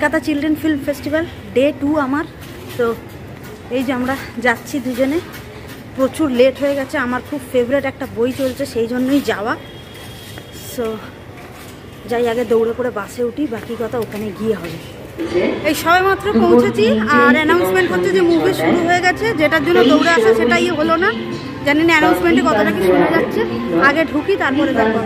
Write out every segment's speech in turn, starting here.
Kolkata children film festival day 2 আমার। তো এই যে আমরা যাচ্ছি দুজনে, প্রচুর লেট হয়ে গেছে, আমার খুব ফেভারিট একটা বই চলছে সেই জন্যই যাওয়া। সো যাই, আগে দৌড়ে করে বাসে উঠি, বাকি কথা ওখানে গিয়ে হবে। এই সবে মাত্র পৌঁছেছি আর অ্যানাউন্সমেন্ট হচ্ছে যে মুভি শুরু হয়ে গেছে, যেটার জন্য দৌড়ে আসা সেটাই হলো না। জানি না অ্যানাউন্সমেন্টে কতটা কি শোনা যাচ্ছে, আগে ঢুকি তারপরে দেখো।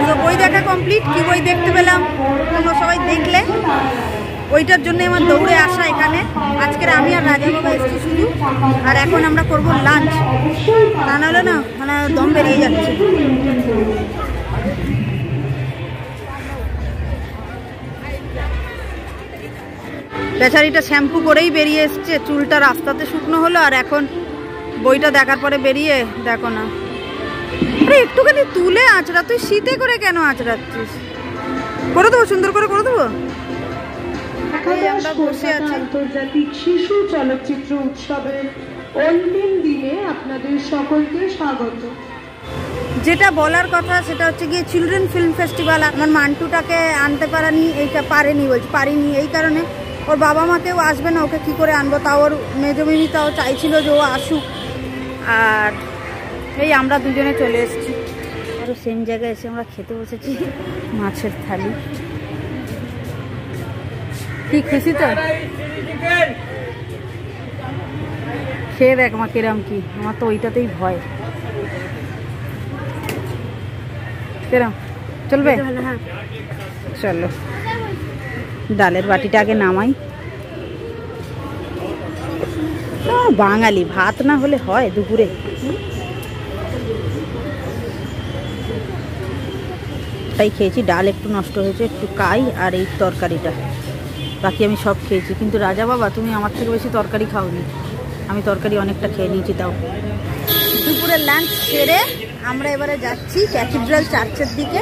তো বই দেখা কমপ্লিট। কি বই দেখতে পেলাম তোমরা সবাই দেখলে, ওইটার জন্য আমার দৌড়ে আসা এখানে। আজকের আমি আর রাজা বাবা এসেছি শুধু, আর এখন আমরা করবো লাঞ্চ, তা নাহলে না মানে দম বেরিয়ে যাচ্ছে। বেচারিটা শ্যাম্পু করেই বেরিয়ে এসছে, চুলটা রাস্তাতে শুকনো হলো, আর এখন বইটা দেখার পরে বেরিয়ে দেখো না। আরে একটুখানি তুলে আঁচড়া, তুই শীতে করে কেন আঁচড়াচ্ছিস? করে দেবো, সুন্দর করে করে দেবো। আমরা বসে আছি আন্তর্জাতিক শিশু চলচ্চিত্র উৎসবের অন্তিম দিনে আপনাদের সকলকে স্বাগত। যেটা বলার কথা সেটা হচ্ছে গিয়ে চিলড্রেন ফিল্ম ফেস্টিভ্যাল আমার মান্টুটাকে আনতে পারিনি, পারিনি এই কারণে। ওর বাবা মাকেও আসবে না, ওকে কী করে আনবো? তাও ওর মেজো মিমি তাও চাইছিল যে ও আসুক, আর এই আমরা দুজনে চলে এসেছি। আরও সেম জায়গায় এসে আমরা খেতে বসেছি মাছের থালি। কি খুশি তো? খেয়ে দেখ মা কিরম কি, আমার তো ওইটাতেই ভয়। কিরম চলবে? হ্যাঁ চলো, ডালের বাটিটা আগে নামাই। বাঙালি ভাত না হলে হয় দুপুরে? তাই খেয়েছি, ডাল একটু নষ্ট হয়েছে, একটু কাই আর এই তরকারিটা, বাকি আমি সব খেয়েছি। কিন্তু রাজা বাবা তুমি আমার থেকে বেশি তরকারি খাওনি, আমি তরকারি অনেকটা খেয়ে নিয়েছি। তাও দুপুরের লাঞ্চ সেরে আমরা এবারে যাচ্ছি ক্যাথিড্রাল চার্চের দিকে।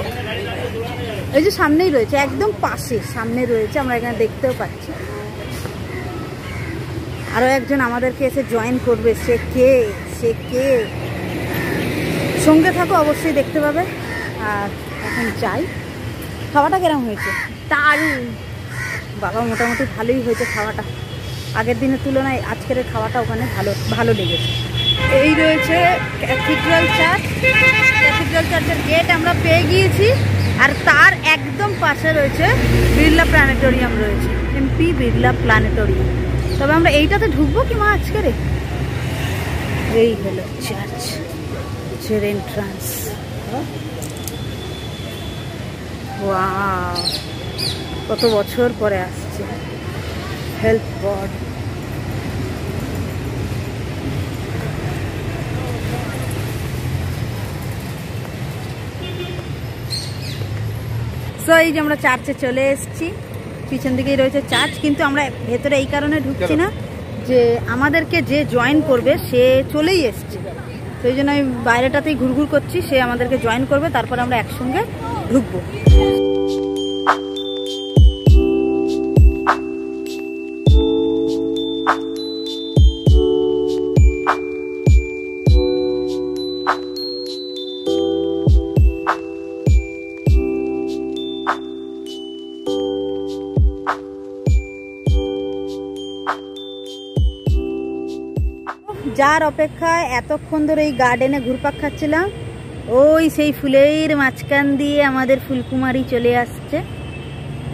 এই যে সামনেই রয়েছে, একদম পাশে সামনে রয়েছে, আমরা এখানে দেখতেও পাচ্ছি। আরও একজন আমাদেরকে এসে জয়েন করবে, সে কে সঙ্গে থাকো, অবশ্যই দেখতে পাবে। আর এখন যাই। খাওয়াটা কেরম হয়েছে? দারুণ বাবা, মোটামুটি ভালোই হয়েছে খাওয়াটা, আগের দিনের তুলনায় আজকের খাওয়াটা ওখানে ভালো লেগেছে। এই রয়েছে ক্যাথিড্রাল চার্চের গেট আমরা পেয়ে গিয়েছি, আর তার একদম পাশে রয়েছে বিড়লা প্ল্যানেটোরিয়াম রয়েছে, এমপি বিড়লা প্ল্যানেটোরিয়াম। তবে আমরা এইটাতে ঢুকবো কি মা আজকের? এই হলো চার্চের এন্ট্রান্স। ওয়াও, কত বছর পরে আসছে। Help god. সো এই যে আমরা চার্চে চলে এসেছি, পিছন দিকেই রয়েছে চার্চ, কিন্তু আমরা ভেতরে এই কারণে ঢুকছি না যে আমাদেরকে যে জয়েন করবে সে চলেই এসছে, সেই জন্য আমি বাইরেটাতেই ঘুরঘুর করছি। সে আমাদেরকে জয়েন করবে, তারপর আমরা একসঙ্গে ঢুকবো। যার অপেক্ষায় এতক্ষণ ধরে এই গার্ডেনে ঘুরপাক খাচ্ছিলাম, ওই সেই ফুলের মাঝখান দিয়ে আমাদের ফুলকুমারী চলে আসছে,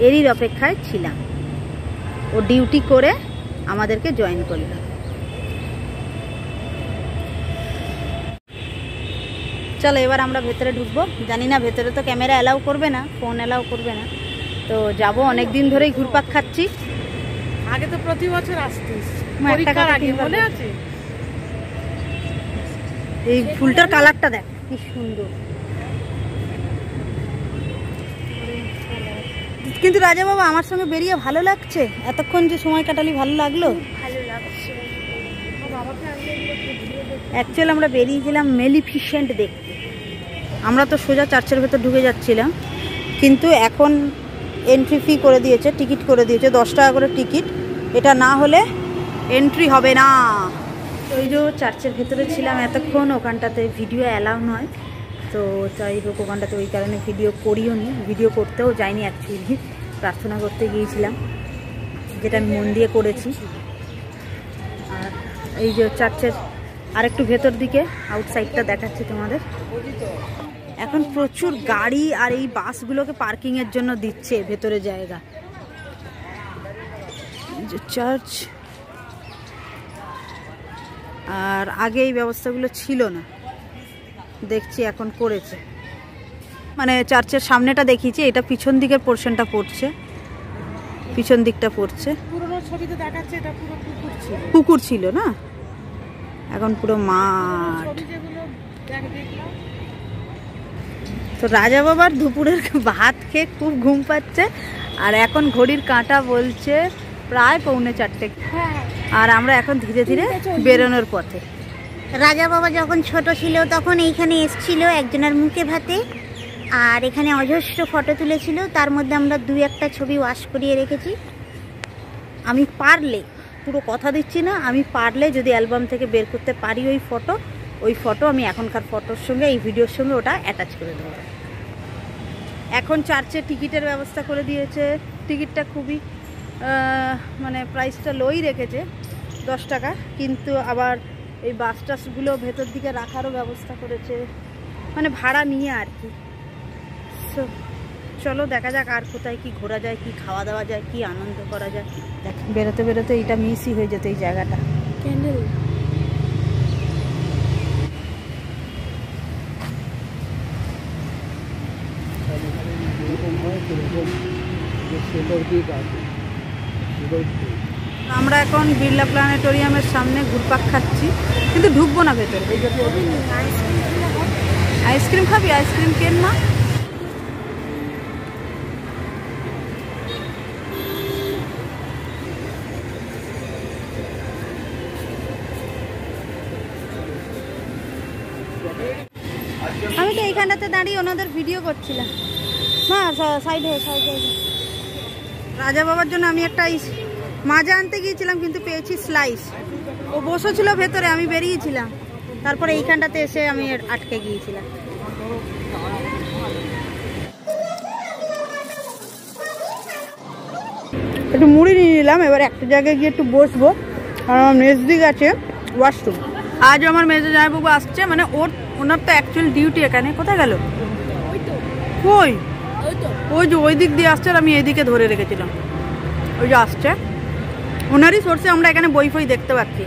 এরই অপেক্ষায় ছিলাম। ও ডিউটি করে আমাদেরকে জয়েন করল। চলো এবার আমরা ভেতরে ঢুকবো। জানি না ভেতরে তো ক্যামেরা অ্যালাউ করবে না, ফোন অ্যালাউ করবে না, তো যাবো। অনেক দিন ধরেই ঘুরপাক খাচ্ছি। আগে তো প্রতি বছর আসতিস, পরীক্ষার আগে মনে আছে? এই ফুলটার কালারটা দেখ কি সুন্দর। কিন্তু রাজা বাবা আমার সঙ্গে বেরিয়ে ভালো লাগছে, এতক্ষণ যে সময় কাটালি ভালো লাগলো। অ্যাকচুয়ালি আমরা বেরিয়েছিলাম মেলিফিসেন্ট দেখতে, আমরা তো সোজা চার্চের ভেতর ঢুকে যাচ্ছিলাম, কিন্তু এখন এন্ট্রি ফি করে দিয়েছে, টিকিট করে দিয়েছে, 10 টাকা করে টিকিট। এটা না হলে এন্ট্রি হবে না। ওই যে চার্চের ভেতরে ছিলাম এতক্ষণ, ওখানটাতে ভিডিও অ্যালাউ নয়, তো যাই হোক ওখানটাতে ওই কারণে ভিডিও করিও নি, ভিডিও করতেও যাইনি অ্যাকচুয়ালি, প্রার্থনা করতে গিয়েছিলাম, যেটা আমি মন দিয়ে করেছি। আর এই যে চার্চের আরেকটু ভেতর দিকে আউটসাইডটা দেখাচ্ছি তোমাদের। এখন প্রচুর গাড়ি আর এই বাসগুলোকে পার্কিংয়ের জন্য দিচ্ছে ভেতরে জায়গা। যে চার্চ, আর আগে এই ব্যবস্থাগুলো ছিল না, দেখছি এখন করেছে। মানে চার্চের সামনেটা দেখিয়েছি, এটা পিছন দিকের পোর্শনটা পড়ছে, পিছন দিকটা পড়ছে। পুরনো ছবিতে দেখাচ্ছে এটা পুরো পুকুর ছিল, পুকুর ছিল না, এখন পুরো মাঠ। তো রাজা বাবার দুপুরের ভাত খেয়ে খুব ঘুম পাচ্ছে, আর এখন ঘড়ির কাঁটা বলছে প্রায় 3:45। আর আমরা এখন ধীরে ধীরে বেরোনোর পথে। রাজা বাবা যখন ছোট ছিল তখন এইখানে এসছিল একজনের মুখে ভাতে, আর এখানে অজস্র ফটো তুলেছিল, তার মধ্যে আমরা 2-1টা ছবি ওয়াশ করিয়ে রেখেছি। আমি পারলে, পুরো কথা দিচ্ছি না, আমি পারলে যদি অ্যালবাম থেকে বের করতে পারি ওই ফটো আমি এখনকার ফটোর সঙ্গে এই ভিডিওর সঙ্গে ওটা অ্যাটাচ করে দেবো। এখন চার্চে টিকিটের ব্যবস্থা করে দিয়েছে, টিকিটটা খুবই মানে প্রাইসটা লোই রেখেছে 10 টাকা, কিন্তু আবার এই বাস টাসগুলো ভেতর দিকে রাখারও ব্যবস্থা করেছে, মানে ভাড়া নিয়ে আর কি। সো চলো দেখা যাক আর কোথায় কি ঘোরা যায়, কি খাওয়া দাওয়া যায়, কি আনন্দ করা যায়। দেখ বেরোতে বেরোতে এইটা মিসই হয়ে যেত, এই জায়গাটা। ক্যান্ডেল আমরা এখন বিড়লা প্ল্যানেটোরিয়ামের সামনে ঘুরপাক খাচ্ছি, কিন্তু ঢুকবো না ভেতরে। আইসক্রিম খাবি? আইসক্রিম কেন না। আমি তো এইখানটাতে দাঁড়িয়ে ওনাদের ভিডিও করছিলাম। হ্যাঁ সাইডে সাইডে। রাজা বাবার জন্য আমি একটা মাজা আনতে গিয়েছিলাম, কিন্তু পেয়েছি স্লাইস। ও বসেছিল ভেতরে, আমি বেরিয়েছিলাম, তারপরে এইখানটাতে এসে আমি আটকে গিয়েছিলাম। একটু মুড়ি নিয়ে নিলাম, এবার একটা জায়গায় গিয়ে একটু বসবো, আর আমার মেজদিক আছে ওয়াশরুম। আজ আমার মেজে জামাইবাবু আসছে, মানে ওনার তো অ্যাকচুয়াল ডিউটি এখানে। কোথায় গেল? কই? ওই যে ওই দিক দিয়ে আসছে, আর আমি এইদিকে ধরে রেখেছিলাম। ওই যে আসছে, ওনারই সোর্সে আমরা এখানে বই ফই দেখতে পাচ্ছি।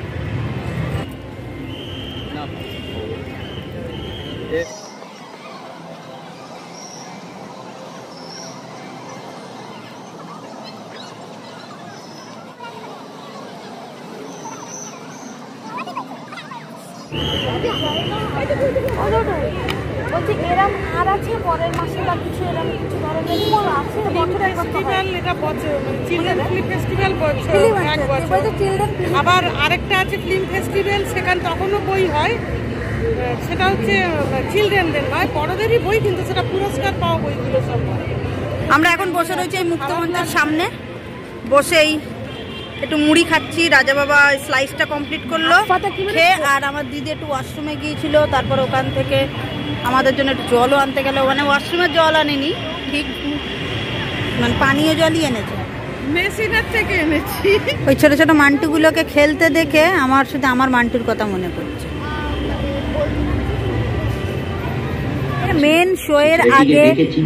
বলছি এরম আর আছে পরের মাসে বা কিছু এরম কিছু ধরনের আছে? চিলড্রেন ফিল্ম ফেস্টিভ্যাল আবার আরেকটা আছে ফিল্ম ফেস্টিভ্যাল, সেখানে তখনও বই হয়, সেটা হচ্ছে চিলড্রেনদের নয়, বড়দেরই বই, কিন্তু সেটা পুরস্কার পাওয়া বইগুলো সব। আমরা এখন বসে রয়েছি এই মুক্তমঞ্চের সামনে, বসেই একটু মুড়ি খাচ্ছি। রাজা বাবা স্লাইসটা কমপ্লিট করলো খেয়ে, আর আমার দিদি একটু ওয়াশরুমে গিয়েছিল, তারপর ওখান থেকে আমাদের জন্য একটু জলও আনতে গেল। মানে ওয়াশরুমের জল আনেনি, ঠিক মানে পানীয় জলই এনেছে, মেশিনের থেকে এনেছি। ওই ছোট ছোট মান্টুগুলোকে খেলতে দেখে আমার শুধু আমার মান্টুর কথা মনে পড়ছে। মেন শো এর আগে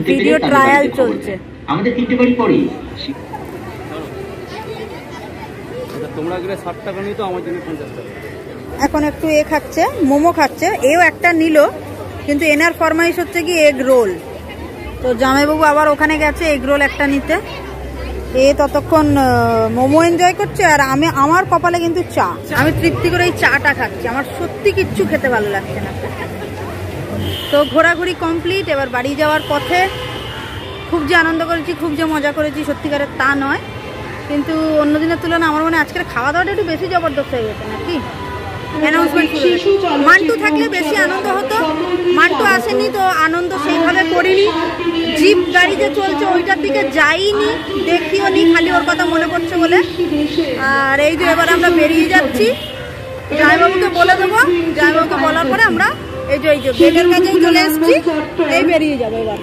ভিডিও ট্রায়াল চলছে। আমাদের 3টে বাড়ি পরে এখন একটু খাচ্ছে, মোমো খাচ্ছে, এও একটা নিল, কিন্তু এনার ফরমাইশ হচ্ছে কি এগ রোল। তো জামাইবাবু আবার ওখানে গেছে এগ রোল একটা নিতে, এ ততক্ষণ মোমো এনজয় করছে, আর আমার কপালে কিন্তু চা। আমি তৃপ্তি করে এই চাটা খাচ্ছি, আমার সত্যি কিচ্ছু খেতে ভালো লাগছে না। তো ঘোরাঘুরি কমপ্লিট, এবার বাড়ি যাওয়ার পথে খুব যে আনন্দ করেছি, খুব যে মজা করেছি সত্যিকারের তা নয়, কিন্তু অন্যদিনের তুলনায় আমার মনে হয় আজকের খাওয়া দাওয়াটা একটু বেশি জবরদস্ত হয়ে গেছে নাকি। অ্যানাউন্সমেন্ট মান্টু থাকলে বেশি আনন্দ হতো, মান্টু আসেনি তো আনন্দ সেইভাবে করিনি। জিপ গাড়ি যে চলছে ওইটার দিকে যাইনি, দেখিও নি, খালি ওর কথা মনে পড়ছে বলে। আর এই যে এবার আমরা বেরিয়ে যাচ্ছি, জামাইবাবুকে বলে দেবো, জামাইবাবুকে বলার পরে আমরা এই যে গেটের কাছে চলে এসেছি, এই বেরিয়ে যাবো এবার।